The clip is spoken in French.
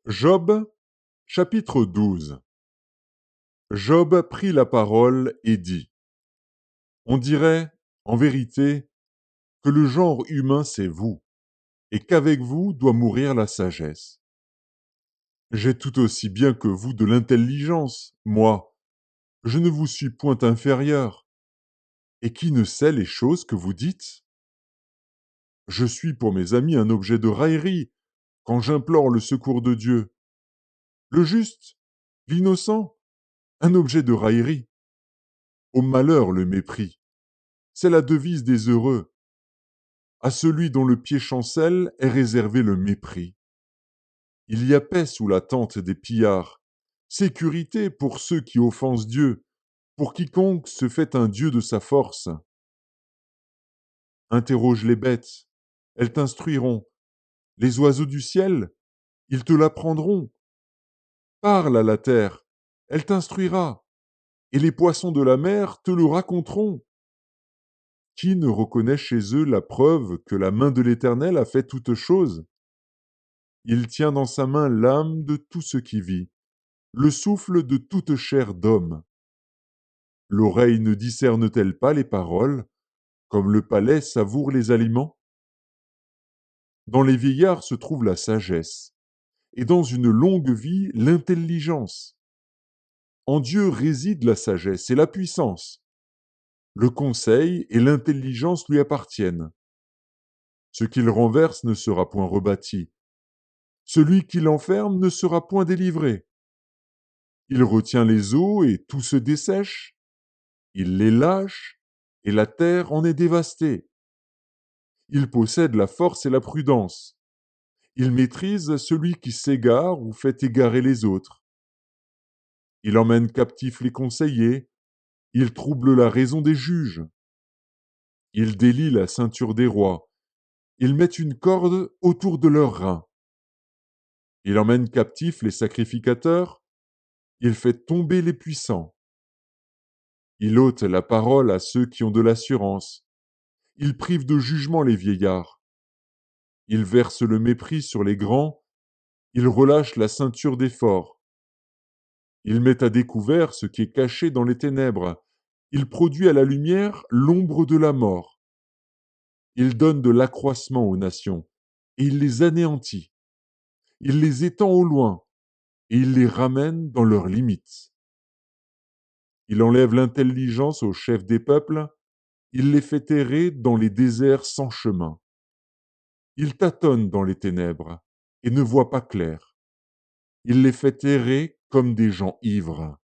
Job, chapitre 12. Job prit la parole et dit: On dirait, en vérité, que le genre humain c'est vous, et qu'avec vous doit mourir la sagesse. J'ai tout aussi bien que vous de l'intelligence, moi, je ne vous suis point inférieur. Et qui ne sait les choses que vous dites? Je suis pour mes amis un objet de raillerie, quand j'implore le secours de Dieu. Le juste, l'innocent, un objet de raillerie. Au malheur le mépris. C'est la devise des heureux. À celui dont le pied chancelle est réservé le mépris. Il y a paix sous la tente des pillards, sécurité pour ceux qui offensent Dieu, pour quiconque se fait un Dieu de sa force. Interroge les bêtes, elles t'instruiront. Les oiseaux du ciel, ils te l'apprendront. Parle à la terre, elle t'instruira, et les poissons de la mer te le raconteront. Qui ne reconnaît chez eux la preuve que la main de l'Éternel a fait toutes choses? Il tient dans sa main l'âme de tout ce qui vit, le souffle de toute chair d'homme. L'oreille ne discerne-t-elle pas les paroles, comme le palais savoure les aliments? Dans les vieillards se trouve la sagesse, et dans une longue vie l'intelligence. En Dieu réside la sagesse et la puissance. Le conseil et l'intelligence lui appartiennent. Ce qu'il renverse ne sera point rebâti. Celui qui l'enferme ne sera point délivré. Il retient les eaux et tout se dessèche. Il les lâche et la terre en est dévastée. Il possède la force et la prudence. Il maîtrise celui qui s'égare ou fait égarer les autres. Il emmène captifs les conseillers. Il trouble la raison des juges. Il délie la ceinture des rois. Il met une corde autour de leurs reins. Il emmène captifs les sacrificateurs. Il fait tomber les puissants. Il ôte la parole à ceux qui ont de l'assurance. Il prive de jugement les vieillards. Il verse le mépris sur les grands. Il relâche la ceinture des forts. Il met à découvert ce qui est caché dans les ténèbres. Il produit à la lumière l'ombre de la mort. Il donne de l'accroissement aux nations, et il les anéantit. Il les étend au loin, et il les ramène dans leurs limites. Il enlève l'intelligence aux chefs des peuples, il les fait errer dans les déserts sans chemin. Il tâtonne dans les ténèbres, et ne voit pas clair. Il les fait errer comme des gens ivres.